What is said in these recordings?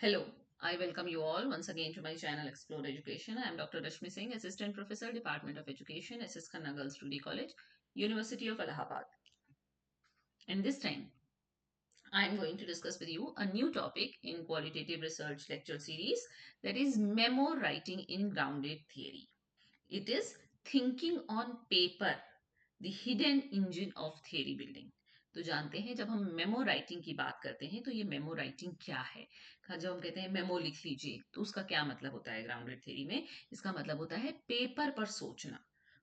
Hello, I welcome you all once again to my channel Explore Education. I am Dr. Rashmi Singh, Assistant Professor, Department of Education, SS Khanna Girls Study College, University of Allahabad. And this time, I am going to discuss with you a new topic in qualitative research lecture series, that is memo writing in grounded theory. It is thinking on paper, the hidden engine of theory building. तो जानते हैं जब हम memo writing की बात करते हैं तो ये मेमो राइटिंग क्या है। जब हम कहते हैं मेमो लिख लीजिए तो उसका क्या मतलब होता है ग्राउंडेड थ्योरी में। इसका मतलब होता है पेपर पर सोचना,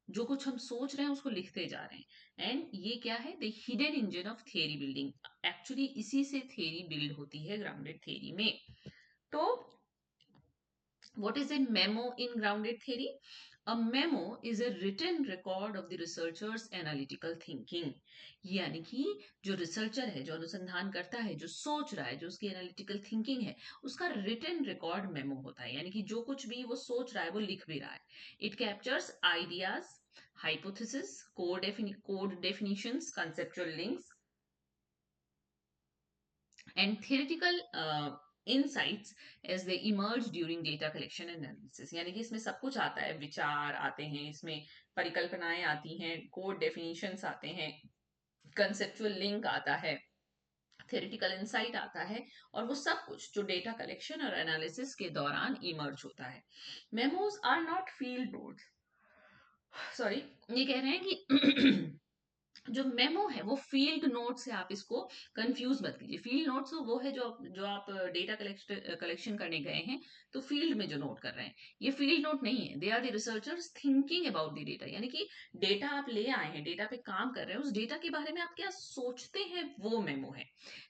जो कुछ हम सोच रहे हैं उसको लिखते जा रहे हैं। एंड ये क्या है, the hidden engine of theory building. Actually इसी से थ्योरी बिल्ड होती है ग्राउंडेड थ्योरी में। तो what is a memo in grounded theory? A memo is a written record of the researcher's analytical thinking. यानी कि जो रिसर्चर है, जो अनुसंधान करता है, जो सोच रहा है, जो उसकी एनालिटिकल थिंकिंग है, उसका रिटन रिकॉर्ड मेमो होता है। यानी कि जो कुछ भी वो सोच रहा है वो लिख भी रहा है। It captures ideas, hypothesis, code definitions, conceptual links, and theoretical insights as they emerge during data collection and analysis। यानी कि इसमें सब कुछ आता है, विचार आते हैं, इसमें परिकल्पनाएं आती हैं, कोड डेफिनेशंस आते हैं, कंसेप्चुअल लिंक आता है, थ्योरेटिकल इंसाइट आता है, और वो सब कुछ जो डेटा कलेक्शन और एनालिसिस के दौरान इमर्ज होता है। Memos are not field notes, sorry, ये कह रहे हैं कि जो मेमो है वो फील्ड नोट से आप इसको कंफ्यूज मत कीजिए। फील्ड नोट्स तो वो है जो आप डेटा कलेक्शन करने गए हैं तो फील्ड में जो नोट कर रहे हैं, ये फील्ड नोट नहीं है। They are the researchers thinking about the data. यानी कि डेटा आप ले आए हैं, डेटा पे काम कर रहे हैं, उस डेटा के बारे में आप क्या सोचते हैं वो मेमो है।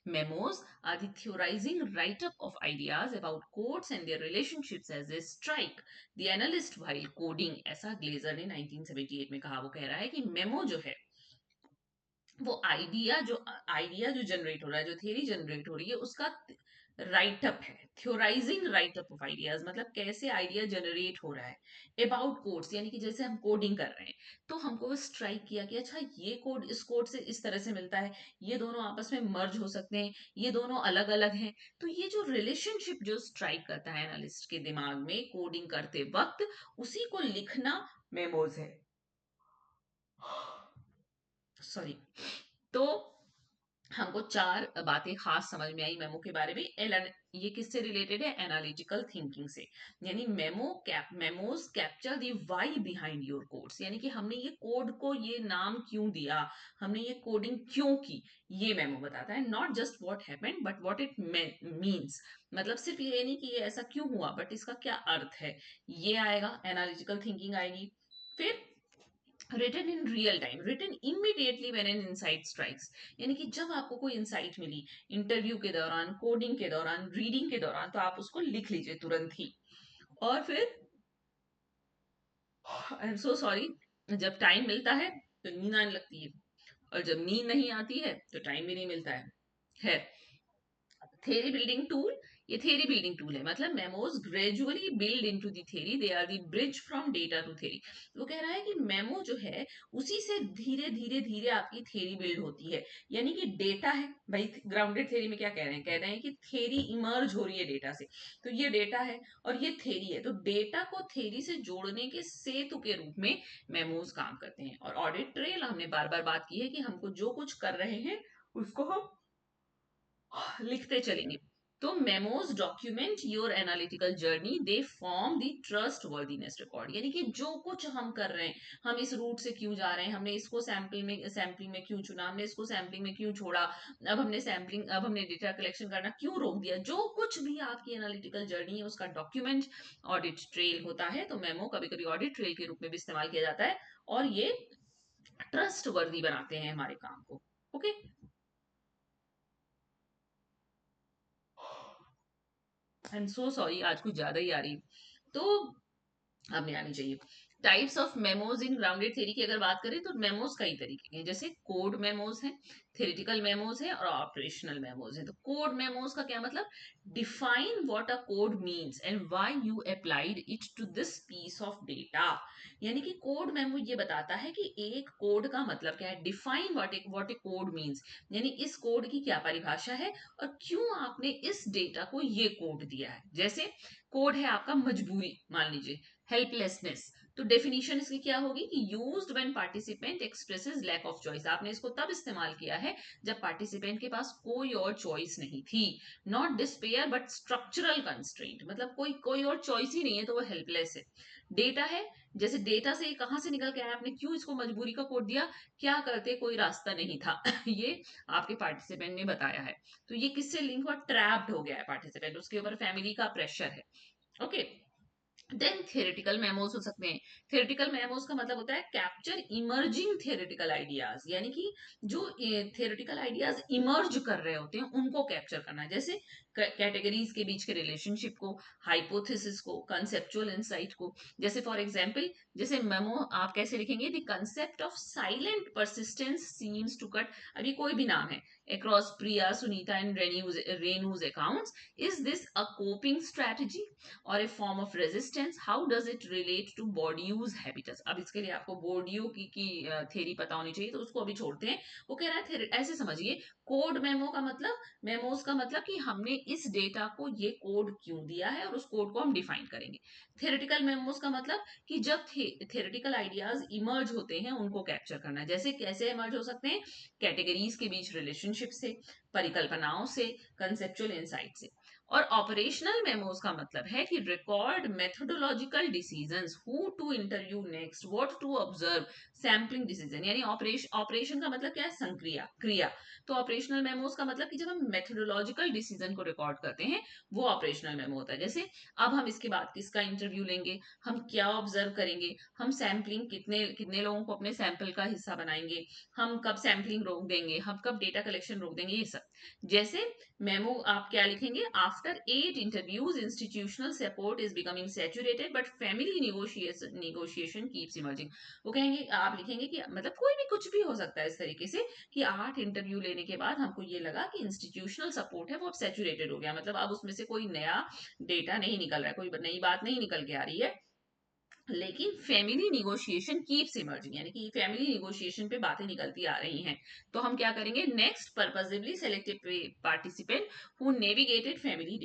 Memos are the theorising write up of ideas about codes and their relationships as they strike the analyst while coding. ऐसा ग्लेजर ने 1978 में कहा। वो कह रहा है कि मेमो जो है वो आइडिया जो जनरेट हो रहा है, जो थियरी जनरेट हो रही है, उसका राइटअप है। थ्योराइजिंग राइटअप ऑफ आइडियाज मतलब कैसे आइडिया जनरेट हो रहा है अबाउट कोड्स। यानी कि जैसे हम कोडिंग कर रहे हैं तो हमको वो स्ट्राइक किया कि अच्छा ये कोड इस कोड से इस तरह से मिलता है, ये दोनों आपस में मर्ज हो सकते हैं, ये दोनों अलग अलग हैं। तो ये जो रिलेशनशिप जो स्ट्राइक करता है एनालिस्ट के दिमाग में कोडिंग करते वक्त, उसी को लिखना मेमोज है। सॉरी। तो हमको चार बातें खास समझ में आई मेमो के बारे में। ये किससे रिलेटेड है? एनालिटिकल थिंकिंग से। यानी memos capture the why behind your codes. यानी कि हमने ये कोड को ये नाम क्यों दिया, हमने ये कोडिंग क्यों की, ये मेमो बताता है। Not just what happened but what it means. मतलब सिर्फ ये नहीं कि ये ऐसा क्यों हुआ, बट इसका क्या अर्थ है, ये आएगा, एनालिटिकल थिंकिंग आएगी। फिर written in real time, written immediately when an insight strikes. यानी कि जब आपको कोई इंसाइट मिली, इंटरव्यू के दौरान, कोडिंग के दौरान, रीडिंग के दौरान, तो आप उसको लिख लीजिए तुरंत ही। और फिर आई एम सो सॉरी, जब टाइम मिलता है तो नींद आने लगती है, और जब नींद नहीं आती है तो टाइम भी नहीं मिलता है। खैर, थेरी बिल्डिंग टूल, ये थेरी बिल्डिंग टूल है। मतलब memos gradually build into the theory, they are the bridge from data to theory. वो कह रहा है कि मेमो जो है उसी से धीरे धीरे धीरे आपकी थेरी बिल्ड होती है। यानी कि डेटा है भाई, ग्राउंडेड थेरी में क्या कह रहे हैं, कह रहे हैं कि थेरी इमर्ज हो रही है डेटा से। तो ये डेटा है और ये थेरी है, तो डेटा को थेरी से जोड़ने के सेतु के रूप में मेमोज काम करते हैं। और ऑडिट ट्रेल, हमने बार बार बात की है कि हमको जो कुछ कर रहे हैं उसको हम लिखते चलेंगे। तो memos document your analytical journey, they form the trust worthiness record. यानी कि जो कुछ हम कर रहे हैं, हम इस रूट से क्यों जा रहे हैं, हमने इसको सैंपलिंग में क्यों चुना, हमने इसको सैंपलिंग में क्यों छोड़ा, अब हमने डेटा कलेक्शन करना क्यों रोक दिया, जो कुछ भी आपकी एनालिटिकल जर्नी है उसका डॉक्यूमेंट ऑडिट ट्रेल होता है। तो मेमो कभी कभी ऑडिट ट्रेल के रूप में भी इस्तेमाल किया जाता है, और ये ट्रस्ट वर्दी बनाते हैं हमारे काम को। Okay, I am so sorry, आज कुछ ज्यादा ही आ रही, तो अब नहीं आनी चाहिए। Types of memos in grounded theory की अगर बात करें तो मेमोज कई तरीके के हैं, जैसे कोड मेमोज हैं, थ्योरेटिकल मेमोज हैं और ऑपरेशनल मेमोज हैं। तो कोड मेमोज का क्या मतलब, define what a code means and why you applied it to this piece of data. यानी कि कोड मेमो ये बताता है कि एक कोड का मतलब क्या है, define what A code means, यानी इस कोड की क्या परिभाषा है और क्यों आपने इस डेटा को ये कोड दिया है। जैसे कोड है आपका मजबूरी, मान लीजिए हेल्पलेसनेस, तो डेफिनेशन इसकी क्या होगी कि used when participant expresses lack of choice, आपने इसको तब इस्तेमाल किया है जब पार्टिसिपेंट के पास कोई और चॉइस नहीं थी। Not despair but structural constraint, मतलब कोई कोई और चॉइस ही नहीं है तो वो हेल्पलेस है। डेटा है, जैसे डेटा से कहां से निकल के आया, आपने क्यों इसको मजबूरी का कोड दिया, क्या करते कोई रास्ता नहीं था ये आपके पार्टिसिपेंट ने बताया है। तो ये किससे लिंक हुआ, ट्रैप्ड हो गया है पार्टिसिपेंट, उसके ऊपर फैमिली का प्रेशर है। ओके, देन थियोरेटिकल मेमोज हो सकते हैं। थियोरेटिकल मेमोज का मतलब होता है कैप्चर इमर्जिंग थियोरेटिकल आइडियाज, यानी कि जो थियोरेटिकल आइडियाज इमर्ज कर रहे होते हैं उनको कैप्चर करना है, जैसे कैटेगरीज के बीच के रिलेशनशिप को, हाइपोथेसिस को, कंसेप्चुअल इंसाइट को। जैसे फॉर एग्जांपल, जैसे मेमो आप कैसे लिखेंगे, the concept of silent persistence seems to cut, अभी कोई भी नाम है, across Priya, Sunita and Renu's accounts, is this a coping strategy और a form of resistance, how does it relate to Bourdieu's habitus. अब इसके लिए आपको बॉर्डियो की थ्योरी पता होनी चाहिए, तो उसको अभी छोड़ते हैं। वो कह रहा है ऐसे समझिए, कोड मेमो का मतलब, मेमोज का मतलब कि हमने इस डेटा को ये कोड क्यों दिया है और उस कोड को हम डिफाइन करेंगे। थ्योरेटिकल मेमोज का मतलब कि जब थ्योरेटिकल आइडियाज इमर्ज होते हैं उनको कैप्चर करना है। जैसे कैसे इमर्ज हो सकते हैं, कैटेगरीज के बीच रिलेशनशिप से, परिकल्पनाओं से, कंसेप्चुअल इंसाइट से। और ऑपरेशनल मेमोज का मतलब है कि record methodological decisions, who to interview next, what to observe, sampling decision, यानी ऑपरेशन का मतलब क्या है, संक्रिया, क्रिया। तो ऑपरेशनल मेमोज का मतलब कि जब हम मेथोडोलॉजिकल डिसीजन को रिकॉर्ड करते हैं वो ऑपरेशनल मेमो होता है। जैसे अब हम इसके बाद किसका इंटरव्यू लेंगे, हम क्या ऑब्जर्व करेंगे, हम सैम्पलिंग कितने कितने लोगों को अपने सैंपल का हिस्सा बनाएंगे, हम कब सैम्पलिंग रोक देंगे, हम कब डेटा कलेक्शन रोक देंगे, ये सब। जैसे मेमो आप क्या लिखेंगे, after 8 interviews institutional support is becoming saturated but family negotiation keeps emerging. वो कहेंगे, आप लिखेंगे कि मतलब कोई भी कुछ भी हो सकता है इस तरीके से कि 8 इंटरव्यू लेने के बाद हमको ये लगा कि इंस्टीट्यूशनल सपोर्ट है वो अब सैचुरेटेड हो गया, मतलब अब उसमें से कोई नया डेटा नहीं निकल रहा है, कोई नई बात नहीं निकल के आ रही है, लेकिन फैमिली निगोशिएशन कीप्स इमर्जिंग, यानी कि फैमिली निगोशिएशन पे बातें निकलती आ रही हैं। तो हम क्या करेंगे, next purposively selected participant who navigated family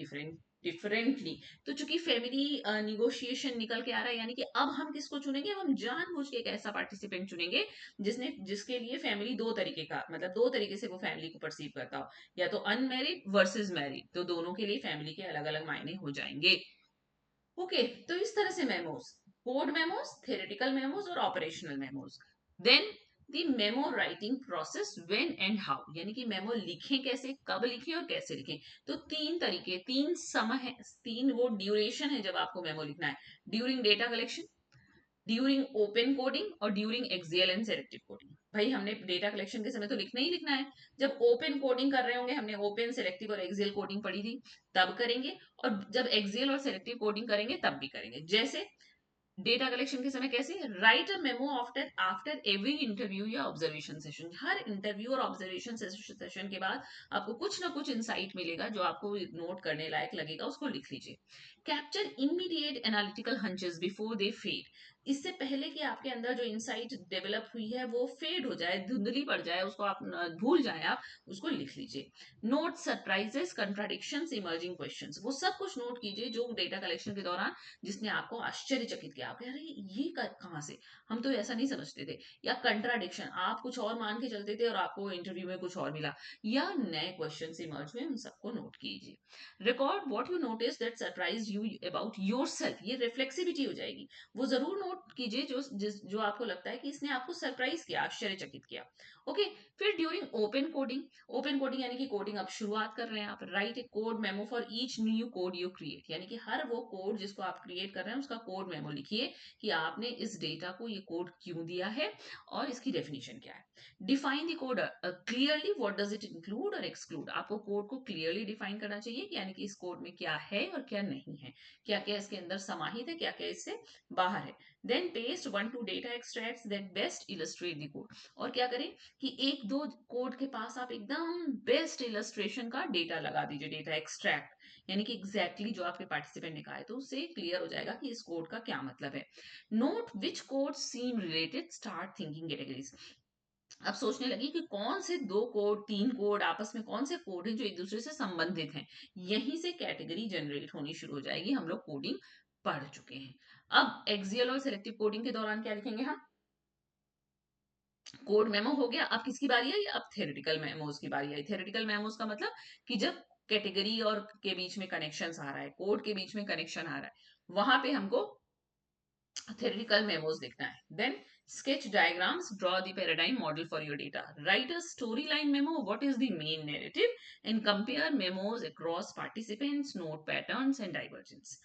differently. तो चूंकि फैमिली निगोशिएशन निकल के आ रहा है, यानी कि अब हम किसको चुनेंगे, हम जानबूझ के एक ऐसा पार्टिसिपेंट चुनेंगे जिसके लिए फैमिली दो तरीके का, मतलब दो तरीके से वो फैमिली को परसीव करता हो, या तो अनमेरिड वर्सेस मैरिड, तो दोनों के लिए फैमिली के अलग अलग मायने हो जाएंगे। ओके, तो इस तरह से memos, code memos, theoretical memos और operational memos. Then the memo writing process, when and how, यानी कि मेमो लिखें कैसे, कब लिखें और कैसे लिखें। तो तीन तरीके, तीन समय है, तीन वो ड्यूरेशन है जब आपको मेमो लिखना है, during data collection, during open coding और during axial and selective coding. भाई हमने डेटा कलेक्शन के समय तो लिखना ही लिखना है, जब ओपन कोडिंग कर रहे होंगे, हमने ओपन, सेलेक्टिव और एक्सियल कोडिंग पढ़ी थी, तब करेंगे, और जब एक्सियल और सेलेक्टिव कोडिंग करेंगे तब भी करेंगे। जैसे डेटा कलेक्शन के समय कैसे, write a memo after after every interview या ऑब्जर्वेशन सेशन, हर इंटरव्यू और ऑब्जर्वेशन सेशन के बाद आपको कुछ ना कुछ इंसाइट मिलेगा जो आपको नोट करने लायक लगेगा, उसको लिख लीजिए। Capture immediate analytical hunches before they fade, इससे पहले कि आपके अंदर जो इंसाइट डेवलप हुई है वो फेड हो जाए, धुंधली पड़ जाए, उसको आप भूल जाए, आप उसको लिख लीजिए। Note surprises, contradictions, emerging questions, वो सब कुछ नोट कीजिए जो डेटा कलेक्शन के दौरान जिसने आपको आश्चर्यचकित किया, आप कह रहे ये कहाँ से, हम तो ऐसा नहीं समझते थे, या कंट्राडिक्शन, आप कुछ और मान के चलते थे और आपको इंटरव्यू में कुछ और मिला, या नए क्वेश्चन इमर्ज हुए, उन सबको नोट कीजिए। Record what you notice that surprise you about yourself, ये रिफ्लेक्सिविटी हो जाएगी, वो जरूर नोट कीजिए जो आपको लगता है कि इसने आपको सरप्राइज किया, आश्चर्यचकित किया। ओके, फिर during open coding, open coding यानी कि कोडिंग आप शुरुआत कर रहे हैं, आप right A code memo for each new code you create, यानी कि हर वो कोड जिसको आप क्रिएट कर रहे हैं उसका कोड मेमो लिखिए कि आपने इस डेटा को ये कोड क्यों दिया है और इसकी डेफिनेशन क्या है। Define the code clearly, what does it include और एक्सक्लूड, आपको कोड को क्लियरली डिफाइन करना चाहिए कि यानी कि इस कोड में क्या है और क्या नहीं है, क्या क्या इसके अंदर समाहित है, क्या क्या इससे बाहर है। Then paste 1-2 data extracts that best illustrate the code. और क्या करें कि एक दो कोड के पास आप एकदम बेस्ट इलस्ट्रेशन का डेटा लगा दीजिए, डेटा एक्सट्रैक्ट, यानी कि एग्जैक्टली जो आपके पार्टिसिपेंट ने कहा है, तो उससे क्लियर हो जाएगा कि इस कोड का क्या मतलब है। Note which code seem related, start thinking categories. अब सोचने लगी कि कौन से दो कोड, तीन कोड, आपस में कौन से कोड हैं जो एक दूसरे से संबंधित हैं। यहीं से कैटेगरी जनरेट होनी शुरू हो जाएगी। हम लोग कोडिंग पढ़ चुके हैं। अब एक्सियल और सिलेक्टिव कोडिंग के दौरान क्या लिखेंगे हम? कोड मेमो हो गया। अब किसकी बारी आई? अब थ्योरेटिकल मेमोज की बारी आई। थ्योरेटिकल मेमोज का मतलब कि जब कैटेगरी और के बीच में कनेक्शन आ रहा है, कोड के बीच में कनेक्शन आ रहा है, वहां पे हमको theoretical memos लिखना है। Then sketch diagrams, draw the paradigm model for your data. Write a storyline memo, what is the main narrative, and compare memos across participants, note patterns and divergence.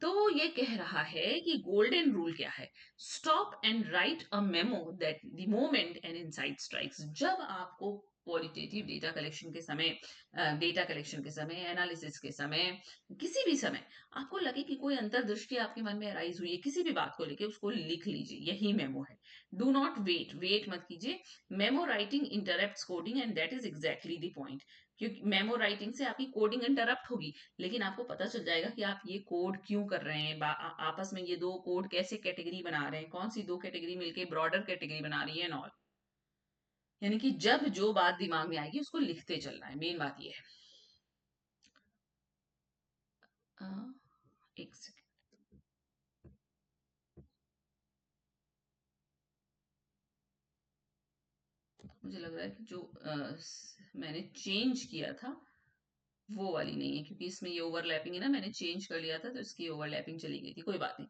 तो ये कह रहा है कि गोल्डन रूल क्या है? Stop and right a memo that the moment N insight strikes. जब आपको क्वालिटेटिव डेटा कलेक्शन के समय, एनालिसिस के समय, किसी भी समय आपको लगे कि कोई अंतर्दृष्टि आपके मन में अराइज हुई है किसी भी बात को लेके, उसको लिख लीजिए। यही मेमो है। डू नॉट वेट, वेट मत कीजिए। Memo writing interrupts coding and that is exactly the point. क्योंकि मेमो राइटिंग से आपकी कोडिंग इंटरप्ट होगी, लेकिन आपको पता चल जाएगा कि आप ये कोड क्यों कर रहे हैं, आपस में ये दो कोड कैसे कैटेगरी बना रहे हैं, कौन सी दो कैटेगरी मिलके ब्रॉडर कैटेगरी बना रही है एंड ऑल। यानी कि जब जो बात दिमाग में आएगी उसको लिखते चलना है, मेन बात ये है। एक सेकंड, मुझे लग रहा है कि जो मैंने चेंज किया था वो वाली नहीं है, क्योंकि इसमें ये ओवरलैपिंग है ना, मैंने चेंज कर लिया था तो इसकी ओवरलैपिंग चली गई थी। कोई बात नहीं।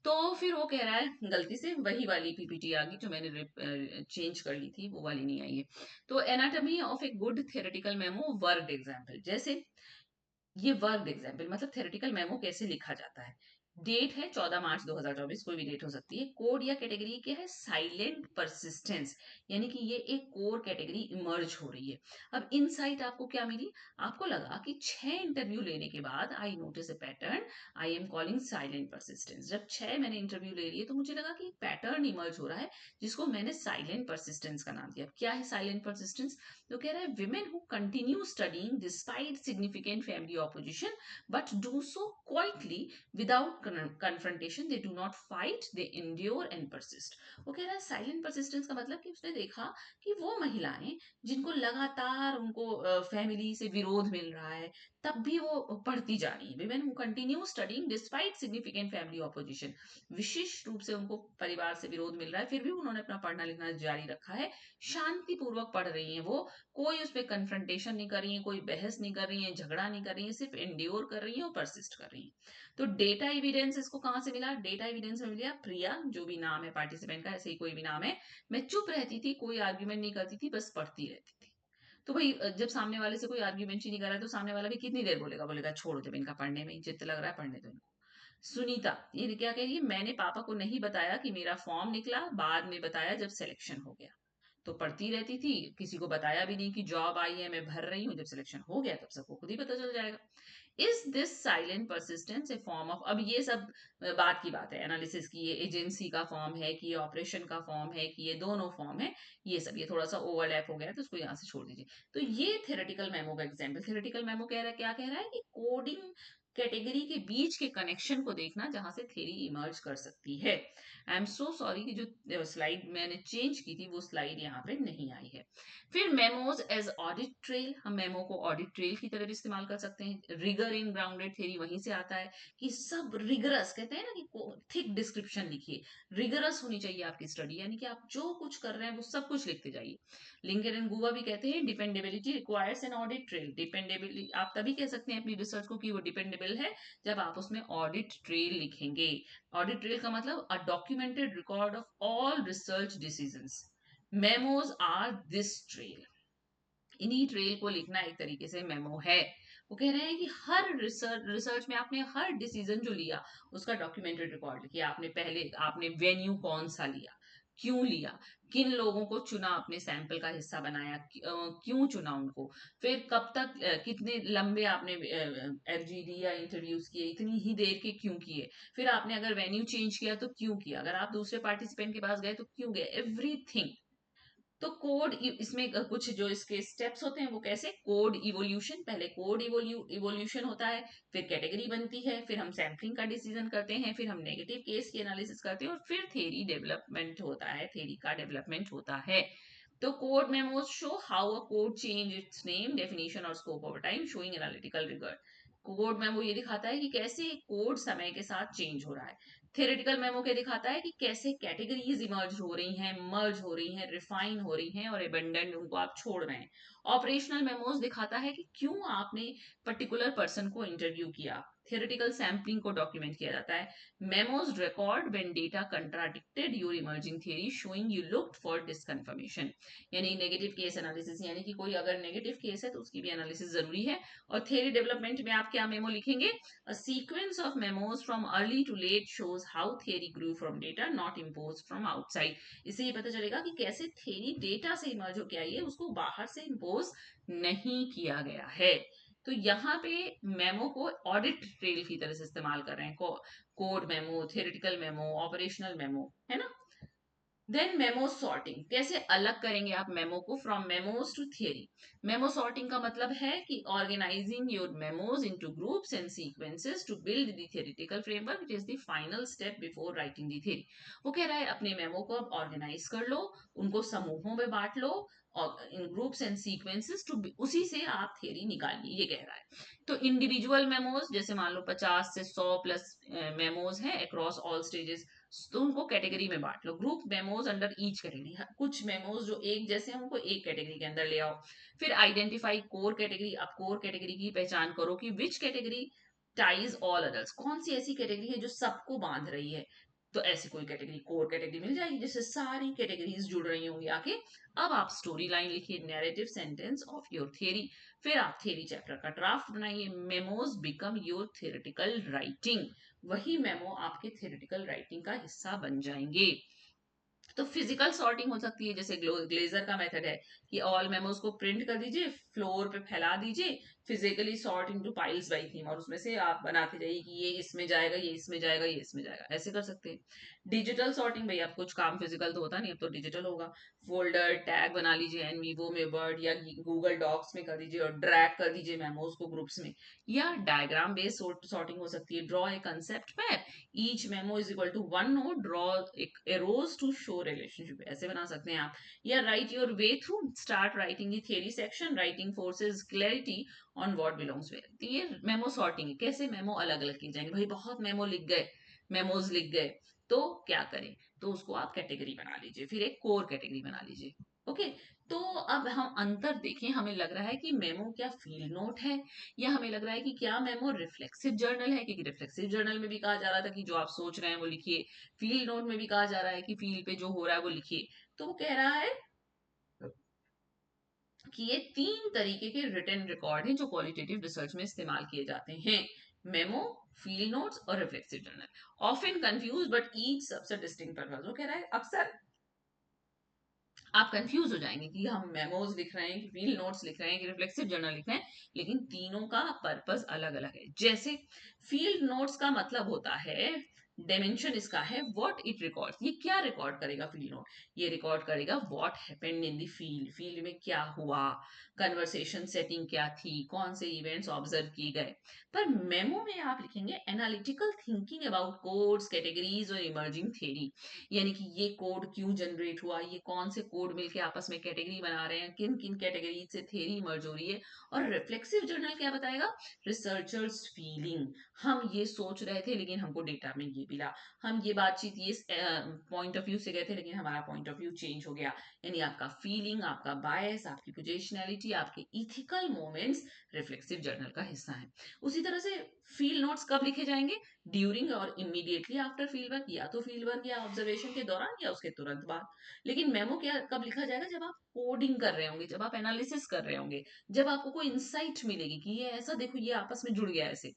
तो फिर वो कह रहा है गलती से वही वाली पीपीटी आ गई जो मैंने चेंज कर ली थी, वो वाली नहीं आई है। तो anatomy of a good theoretical memo worked example. जैसे ये वर्कड एग्जाम्पल मतलब थ्योरेटिकल मेमो कैसे लिखा जाता है। डेट है 14 मार्च 2024, कोई भी डेट हो सकती है। कोड या कैटेगरी क्या है? साइलेंट परसिस्टेंस, यानी कि ये एक कोर कैटेगरी इमर्ज हो रही है। अब इनसाइट आपको क्या मिली? आपको लगा कि 6 इंटरव्यू लेने के बाद I notice A pattern I am calling silent persistence. जब 6 मैंने इंटरव्यू ले लिए तो मुझे लगा कि एक पैटर्न इमर्ज हो रहा है जिसको मैंने साइलेंट परसिस्टेंस का नाम दिया। क्या है साइलेंट परसिस्टेंस? तो कह रहा है women who continue studying despite significant family opposition but do so quietly without confrontation, they do not fight, they endure and persist. वो कह रहा है साइलेंट परसिस्टेंस का मतलब कि उसने देखा कि वो महिलाएं जिनको लगातार उनको फैमिली से विरोध मिल रहा है, तब भी वो पढ़ती जा रही है। Women who continue studying despite significant family opposition, विशेष रूप से उनको परिवार से विरोध मिल रहा है, फिर भी उन्होंने अपना पढ़ना लिखना जारी रखा है, शांतिपूर्वक पढ़ रही हैं वो, कोई उस पर कन्फ्रंटेशन नहीं कर रही है, कोई बहस नहीं कर रही है, झगड़ा नहीं कर रही है, सिर्फ एंड्योर कर रही है और परसिस्ट कर रही है। तो डेटा एविडेंस इसको कहां से मिला? डेटा एविडेंस में मिला प्रिया, जो भी नाम है पार्टिसिपेंट का, ऐसे ही कोई भी नाम है। मैं चुप रहती थी, कोई आर्ग्यूमेंट नहीं करती थी, बस पढ़ती रहती थी। तो भाई जब सामने वाले से कोई आर्ग्यूमेंट ही नहीं कर रहा है तो सामने वाला भी कितनी देर बोलेगा? बोलेगा छोड़ो, जब इनका पढ़ने में ही चित्त लग रहा है, पढ़ने दो इनको। सुनीता ये क्या कह रही है? मैंने पापा को नहीं बताया कि मेरा फॉर्म निकला, बाद में बताया जब सिलेक्शन हो गया। तो पढ़ती रहती थी, किसी को बताया भी नहीं कि जॉब आई है, मैं भर रही हूँ, जब सिलेक्शन हो गया तब सबको खुद ही पता चल जाएगा। Is this silent persistence A form of, अब ये सब बात की बात है एनालिसिस की, ये एजेंसी का फॉर्म है कि ये ऑपरेशन का फॉर्म है कि ये दोनों फॉर्म है, ये सब ये थोड़ा सा ओवरलैप हो गया तो उसको यहाँ से छोड़ दीजिए। तो ये थ्योरेटिकल मेमो का एग्जाम्पल। थ्योरेटिकल मेमो कह रहा है, क्या कह रहा है कि कोडिंग कैटेगरी के बीच के कनेक्शन को देखना जहां से थ्योरी इमर्ज कर सकती है। आई एम सो सॉरी कि जो स्लाइड मैंने चेंज की थी वो स्लाइड यहाँ पे नहीं आई है। फिर मेमोज एज ऑडिट ट्रेल, हम मेमो को ऑडिट ट्रेल की तरह भी इस्तेमाल कर सकते हैं। रिगर इन ग्राउंडेड थ्योरी वहीं से आता है कि सब रिगरस, कहते हैं ना कि थिक डिस्क्रिप्शन लिखिए, रिगरस होनी चाहिए आपकी स्टडी, यानी कि आप जो कुछ कर रहे हैं वो सब कुछ लिखते जाइए। लिंकन एंड गुवा भी कहते हैं dependability requires an audit trail. Dependability आप तभी कह सकते हैं अपनी रिसर्च को कि वो डिपेंडेबल है जब आप उसमें ऑडिट ट्रेल लिखेंगे। ऑडिट ट्रेल का मतलब a documented record of all research decisions. Memos are this trail. इन्हीं ट्रेल को लिखना एक तरीके से मेमो है। वो कह रहे हैं कि हर रिसर्च में आपने हर डिसीजन जो लिया उसका डॉक्यूमेंटेड रिकॉर्ड लिखिए। आपने पहले आपने वेन्यू कौन सा लिया, क्यों लिया, किन लोगों को चुना, अपने सैंपल का हिस्सा बनाया, क्यों चुना उनको, फिर कब तक, कितने लंबे आपने एफजीडी या इंटरव्यूज किए, इतनी ही देर के क्यों किए, फिर आपने अगर वेन्यू चेंज किया तो क्यों किया, अगर आप दूसरे पार्टिसिपेंट के पास गए तो क्यों गए, एवरीथिंग। तो कोड इसमें कुछ जो इसके स्टेप्स होते हैं वो कैसे, कोड इवोल्यूशन, पहले कोड इवोल्यूशन होता है, फिर कैटेगरी बनती है, फिर हम सैम्पलिंग का डिसीजन करते हैं, फिर हम नेगेटिव केस की एनालिसिस करते हैं, और फिर थ्योरी डेवलपमेंट होता है, थ्योरी का डेवलपमेंट होता है। तो code memos show how a code change its name, definition और scope over time, showing analytical rigour. Code memo ये दिखाता है कि कैसे कोड समय के साथ चेंज हो रहा है। थ्योरेटिकल मेमो के दिखाता है कि कैसे कैटेगरीज इमर्ज हो रही हैं, मर्ज हो रही हैं, रिफाइन हो रही हैं, और एबंडेंट उनको आप छोड़ रहे हैं। ऑपरेशनल मेमोज दिखाता है कि क्यों आपने पर्टिकुलर पर्सन को इंटरव्यू किया। थ्योरेटिकल सैम्पलिंग को डॉक्यूमेंट किया जाता है। Memos record when data contradicted your emerging theory, showing you looked for disconfirmation. यानी नेगेटिव केस एनालिसिस, यानी कि कोई अगर नेगेटिव केस है तो उसकी भी एनालिसिस जरूरी है। और थ्योरी डेवलपमेंट में आप क्या मेमो लिखेंगे, a sequence of memos from early to late shows how theory grew from data, not imposed from outside. इससे ये पता चलेगा कि कैसे थ्योरी डेटा से इमर्ज होकर आई है, उसको बाहर से इम्पोज नहीं किया गया है। तो यहाँ पे मेमो को ऑडिट ट्रेल की तरह से इस्तेमाल कर रहे हैं, code memo, theoretical memo, operational memo, है ना। देन मेमो सॉर्टिंग, कैसे अलग करेंगे आप मेमो को from memos to theory. Memo sorting का मतलब है कि organising your memos into groups and sequences to build the theoretical framework, it is the final step before writing the theory. वो कह रहा है अपने मेमो को अब ऑर्गेनाइज कर लो, उनको समूहों में बांट लो, और इन ग्रुप्स एंड सीक्वेंसेस टू, उसी से आप थियरी निकालिए, ये कह रहा है। तो इंडिविजुअल मेमोज, जैसे मान लो 50 से 100 प्लस मेमोज हैं अक्रॉस ऑल स्टेजेस, तो उनको कैटेगरी में बांट लो। Group memos under each category, कुछ मेमोज जो एक जैसे हैं उनको एक कैटेगरी के अंदर ले आओ। फिर आइडेंटिफाई कोर कैटेगरी, आप कोर कैटेगरी की पहचान करो कि which category ties all others, कौन सी ऐसी कैटेगरी है जो सबको बांध रही है। तो ऐसी कोई कैटेगरी, कोर कैटेगरी मिल जाएगी जिससे सारी कैटेगरीज जुड़ रही होंगी आके। अब आप स्टोरी लाइन लिखिए, narrative sentence of your theory, फिर आप थियरी चैप्टर का ड्राफ्ट बनाइए। Memos become your theoretical writing, वही मेमो आपके थ्योरेटिकल राइटिंग का हिस्सा बन जाएंगे। तो फिजिकल सॉर्टिंग हो सकती है, जैसे ग्लेजर का मेथड है कि ऑल मेमोज को प्रिंट कर दीजिए, फ्लोर पे फैला दीजिए, physically sort into piles by theme, और उसमें से आप बनाते जाइए कि ये इसमें जाएगा, ये इसमें जाएगा, ये इसमें जाएगा, ऐसे कर सकते हैं। डिजिटल सॉर्टिंग, भाई आप कुछ काम फिजिकल तो होता नहीं, अब तो डिजिटल होगा। फोल्डर टैग बना लीजिए, एनवीवो में, वर्ड या गूगल डॉक्स में कर दीजिए, और ड्रैग कर दीजिए मेमोज को ग्रुप्स में। या डायग्राम बेस्ड सॉर्टिंग हो सकती है, draw a concept map, each memo is equal to one node, draw एक एरोज टू शो रिलेशनशिप, ऐसे बना सकते हैं आप। या write your way through, start writing the theory section, writing forces clarity on what belongs where. तो ये memo sorting है, कैसे मेमो अलग अलग किए जाएंगे। भाई बहुत मेमो लिख गए, मेमोज लिख गए, तो क्या करें, तो उसको आप कैटेगरी बना लीजिए, फिर एक कोर कैटेगरी बना लीजिए। ओके। तो अब हम अंतर देखें, हमें लग रहा है कि मेमो क्या फील्ड नोट है, या हमें लग रहा है कि क्या मेमो रिफ्लेक्सिव जर्नल है, क्योंकि रिफ्लेक्सिव जर्नल में भी कहा जा रहा था कि जो आप सोच रहे हैं वो लिखिए, फील्ड नोट में भी कहा जा रहा है कि फील्ड पे जो हो रहा है वो लिखिए। तो वो कह रहा है कि ये तीन तरीके के रिटन रिकॉर्ड हैं जो क्वालिटेटिव रिसर्च में इस्तेमाल किए जाते हैं, मेमो, फील्ड नोट्स और reflexive journal. Often confuse but each सबसे डिस्टिंक्ट पर्पस। वो कह रहा है अक्सर आप कंफ्यूज हो जाएंगे कि हम मेमोज लिख रहे हैं, कि फील्ड नोट्स लिख रहे हैं, कि रिफ्लेक्सिव जर्नल लिख रहे हैं, लेकिन तीनों का पर्पस अलग अलग है। जैसे फील्ड नोट्स का मतलब होता है, डायमेंशन इसका है व्हाट इट रिकॉर्ड, ये क्या रिकॉर्ड करेगा फील्ड नोट, ये रिकॉर्ड करेगा what happened in the field, field में क्या हुआ, कन्वर्सेशन सेटिंग क्या थी, कौन से इवेंट्स ऑब्जर्व किए गए। पर मेमो में आप लिखेंगे analytical thinking about codes, categories और इमर्जिंग थ्योरी, यानी कि ये कोड क्यों जनरेट हुआ, ये कौन से कोड मिलके आपस में कैटेगरी बना रहे हैं, किन किन कैटेगरी से थ्योरी इमर्ज हो रही है। और रिफ्लेक्सिव जर्नल क्या बताएगा, रिसर्चर्स फीलिंग, हम ये सोच रहे थे लेकिन हमको डेटा में ये मिला, हम ये बातचीत ये पॉइंट ऑफ व्यू से गए थे लेकिन हमारा पॉइंट ऑफ व्यू चेंज हो गया। यानी आपका फीलिंग, आपका बायस, आपकी पोजिशनैलिटी, आपके इथिकल मोमेंट्स रिफ्लेक्सिव जर्नल का हिस्सा है। उसी तरह से फील्ड नोट्स कब लिखे जाएंगे, ड्यूरिंग और इमीडिएटली आफ्टर फील्ड वर्क, या तो फील्ड वर्क या ऑब्जर्वेशन के दौरान या उसके तुरंत बाद। लेकिन मेमो क्या कब लिखा जाएगा, जब आप कोडिंग कर रहे होंगे, जब आप एनालिसिस कर रहे होंगे, जब आपको कोई इंसाइट मिलेगी कि ये ऐसा देखो ये आपस में जुड़ गया ऐसे।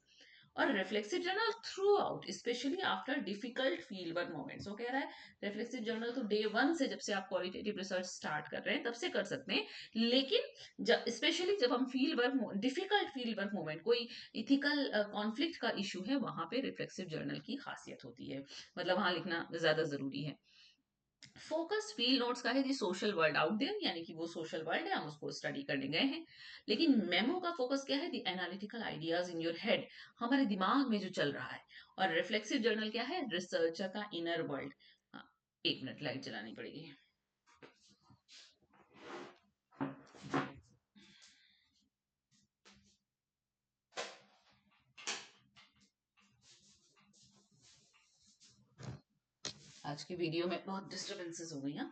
और reflexive journal through out specially after difficult field work moments. वो कह रहा है रिफ्लेक्सिव जर्नल तो डे वन से, जब से आप क्वालिटेटिव रिसर्च स्टार्ट कर रहे हैं तब से कर सकते हैं, लेकिन जब स्पेशली जब हम field work, difficult field work moment, कोई इथिकल कॉन्फ्लिक्ट का इशू है, वहां पे रिफ्लेक्सिव जर्नल की खासियत होती है, मतलब वहां लिखना ज्यादा जरूरी है। फोकस फील्ड नोट्स का है जी सोशल वर्ल्ड आउट देयर, यानी कि वो सोशल वर्ल्ड है, हम उसको स्टडी करने गए हैं। लेकिन मेमो का फोकस क्या है, the analytical ideas in your head, हमारे दिमाग में जो चल रहा है। और रिफ्लेक्सिव जर्नल क्या है, रिसर्चर का इनर वर्ल्ड। हाँ, एक मिनट लाइट जलानी पड़ेगी। आज की वीडियो में बहुत डिस्टरबेंसेस हो गई हैं।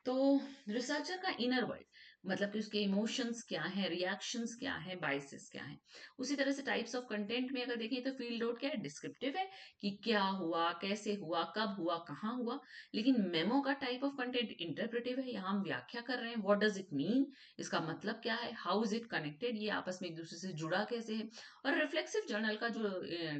तो रिसर्चर का इनर वर्ल्ड मतलब कि उसके इमोशंस क्या है, रिएक्शंस क्या है, बाइसेस क्या है। उसी तरह से टाइप्स ऑफ कंटेंट में अगर देखें तो फील्ड नोट क्या है, डिस्क्रिप्टिव है कि क्या हुआ, कैसे हुआ, कब हुआ, कहाँ हुआ। लेकिन मेमो का टाइप ऑफ कंटेंट इंटरप्रेटिव है, यहाँ हम व्याख्या कर रहे हैं, व्हाट डज इट मीन, इसका मतलब क्या है, हाउ इज इट कनेक्टेड, ये आपस में एक दूसरे से जुड़ा कैसे है। और रिफ्लेक्सिव जर्नल का जो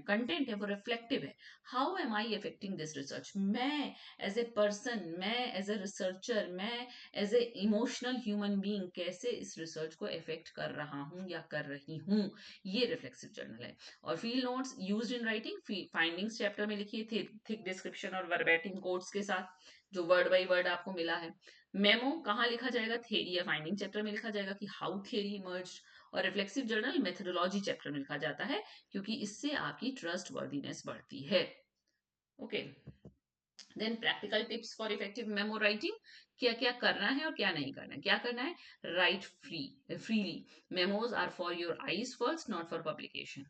कंटेंट है वो रिफ्लेक्टिव है, how am I affecting this research, मैं एज ए पर्सन, मैं एज ए रिसर्चर, मैं as a emotional human being कैसे इस रिसर्च को इफेक्ट कर रहा हूँ या कर रही हूँ, ये रिफ्लेक्सिव जर्नल है। और field notes used in writing, findings chapter में लिखिए थे थिक डिस्क्रिप्शन और वर्बेटिम कोट्स के साथ, जो वर्ड बाय वर्ड आपको मिला है। मेमो कहाँ लिखा जाएगा, थ्योरी या फाइंडिंग चैप्टर में लिखा जाएगा कि हाउ थ्योरी इमर्ज। और रिफ्लेक्सिव जर्नल मेथोडोलॉजी चैप्टर में लिखा जाता है, क्योंकि इससे आपकी ट्रस्ट वर्दीनेस बढ़ती है। Okay, then practical tips for effective memo writing, क्या क्या करना है और क्या नहीं करना है। क्या करना है, write freely, memos are for your eyes first, not for publication.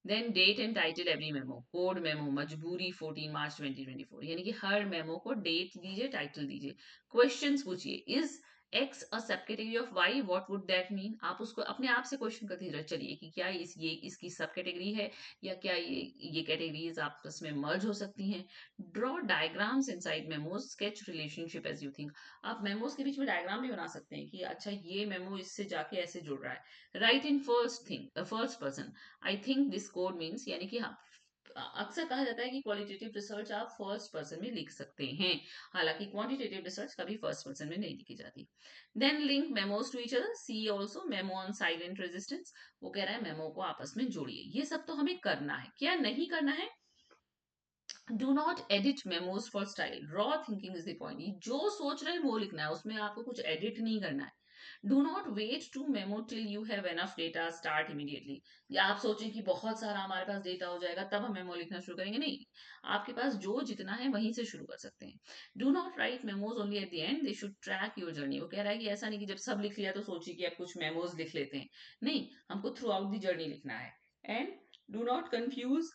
Then date and title every memo, code memo मजबूरी 14 मार्च 2024, यानी कि हर मेमो को डेट दीजिए, टाइटल दीजिए, क्वेश्चंस पूछिए, is X a subcategory of Y, what would that mean. आप उसको अपने आप से क्वेश्चन करते चलिए कि क्या ये इसकी सब कैटेगरी है, या क्या ये कैटेगरीज आपस में मर्ज हो सकती हैं। Draw diagrams inside memos, sketch relationship as you think. आप मेमोज के बीच में डायग्राम भी बना सकते हैं कि अच्छा ये मेमो इससे जाके ऐसे जुड़ रहा है। Write in first person, I think this code means, यानी कि हाँ, अक्सर कहा जाता है कि क्वालिटेटिव रिसर्च आप फर्स्ट पर्सन में लिख सकते हैं, हालांकि क्वांटिटेटिव रिसर्च कभी फर्स्ट पर्सन में नहीं लिखी जाती। Then link memos to each other, see also memo on silent resistance. वो कह रहा है मेमो को आपस में जोड़िए, ये सब तो हमें करना है। क्या नहीं करना है, do not edit memos for style, raw thinking is the point, जो सोच रहे हैं वो लिखना है, उसमें आपको कुछ एडिट नहीं करना है। Do not wait to memo till you have enough data, start immediately. या आप सोचें कि बहुत सारा हमारे पास डेटा हो जाएगा तब हम मेमो लिखना शुरू करेंगे, नहीं, आपके पास जो जितना है वहीं से शुरू कर सकते हैं। Do not right memos only at the end, they should track your journey. वो कह रहा है कि ऐसा नहीं कि जब सब लिख लिया तो सोचिए कि अब कुछ मेमोज लिख लेते हैं, नहीं, हमको थ्रू आउट द जर्नी लिखना है। And do not confuse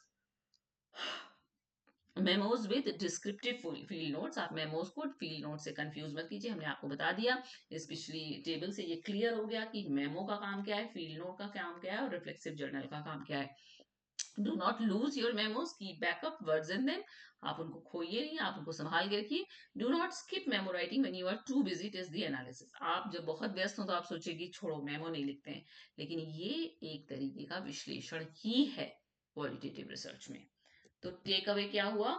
memos with descriptive field notes, आप मेमोज को फील्ड नोट से कंफ्यूज मत कीजिए, हमने आपको बता दिया इस पिछली टेबल से, ये क्लियर हो गया कि मेमो का काम क्या है, फील्ड नोट का काम क्या है, और रिफ्लेक्सिव जर्नल का काम क्या है। Do not lose your memos, keep backup version them, आप उनको खोइए नहीं, आप उनको संभाल के रखिए। Do not skip memo writing when you are too busy test the analysis, आप जब बहुत व्यस्त हो तो आप सोचिए कि छोड़ो मेमो नहीं लिखते हैं, लेकिन ये एक तरीके का विश्लेषण ही है क्वालिटेटिव रिसर्च में। तो टेक अवे क्या हुआ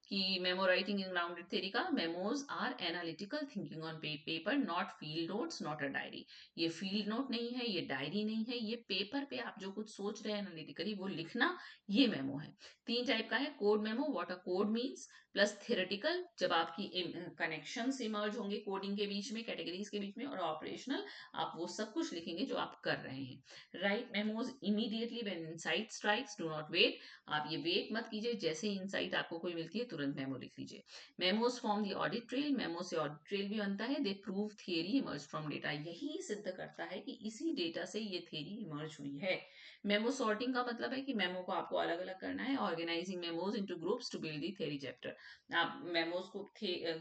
कि memo writing in grounded theory का, memos are analytical thinking on paper, not field notes, not a diary. ये फील्ड नोट नहीं है, ये डायरी नहीं है, ये पेपर पे आप जो कुछ सोच रहे हैं एनालिटिकली वो लिखना, ये मेमो है। तीन टाइप का है, code memo, what a code means, plus theoretical, जब आपकी कनेक्शंस इमर्ज होंगे कोडिंग के बीच में, कैटेगरीज के बीच में, और ऑपरेशनल, आप वो सब कुछ लिखेंगे जो आप कर रहे हैं। Write memos immediately when insight strikes, do not wait, आप ये वेट मत कीजिए, जैसे ही इंसाइट आपको कोई मिलती है तुरंत मेमो लिख लीजिए। Memos form the audit trail, memo से ऑडिट ट्रेल भी बनता है। They prove theory emerge from data, यही सिद्ध करता है कि इसी डेटा से ये थियरी इमर्ज हुई है। मेमो सॉर्टिंग का मतलब है कि मेमो को आपको अलग अलग करना है, organising memos into groups to build the theory chapter, आप मेमोज को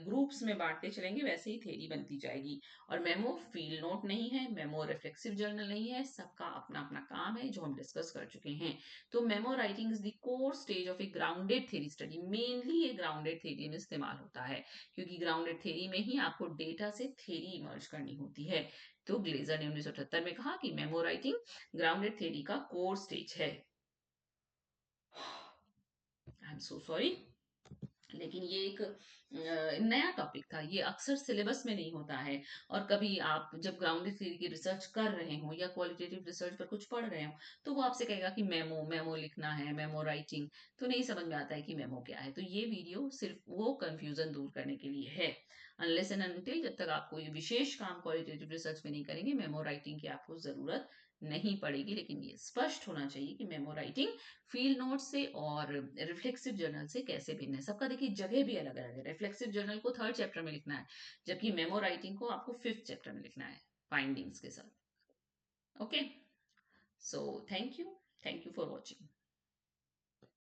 ग्रुप्स में बांटते चलेंगे, वैसे ही थ्योरी बनती जाएगी। और मेमो फील्ड नोट नहीं है, मेमो रिफ्लेक्सिव जर्नल नहीं है, सबका अपना अपना काम है जो हम डिस्कस कर चुके हैं। तो memo writing is the core stage of A grounded theory study, mainly ये ग्राउंडेड थ्योरी में इस्तेमाल होता है, क्योंकि ग्राउंडेड थ्योरी में ही आपको डेटा से थ्योरी इमर्ज करनी होती है। तो ग्लेजर ने 1978 में कहा कि मेमो राइटिंग ग्राउंडेड थ्योरी का कोर स्टेज है। आई एम सो सॉरी, लेकिन ये एक नया टॉपिक था, ये अक्सर सिलेबस में नहीं होता है। और कभी आप जब ग्राउंडेड थ्योरी की रिसर्च कर रहे हो या क्वालिटेटिव रिसर्च पर कुछ पढ़ रहे हो, तो वो आपसे कहेगा कि मेमो मेमो लिखना है, मेमो राइटिंग, तो नहीं समझ में आता है कि मेमो क्या है। तो ये वीडियो सिर्फ वो कंफ्यूजन दूर करने के लिए है। अनलेस एंड अनटिल जब तक आप कोई विशेष काम क्वालिटेटिव रिसर्च में नहीं करेंगे, मेमो राइटिंग की आपको जरूरत नहीं पड़ेगी। लेकिन ये स्पष्ट होना चाहिए कि मेमो राइटिंग फील्ड नोट से और रिफ्लेक्सिव जर्नल से कैसे भिन्न है। सबका देखिए जगह भी अलग अलग है। रिफ्लेक्सिव जर्नल को थर्ड चैप्टर में लिखना है, जबकि मेमो राइटिंग को आपको फिफ्थ चैप्टर में लिखना है फाइंडिंग्स के साथ। Okay, so thank you for watching.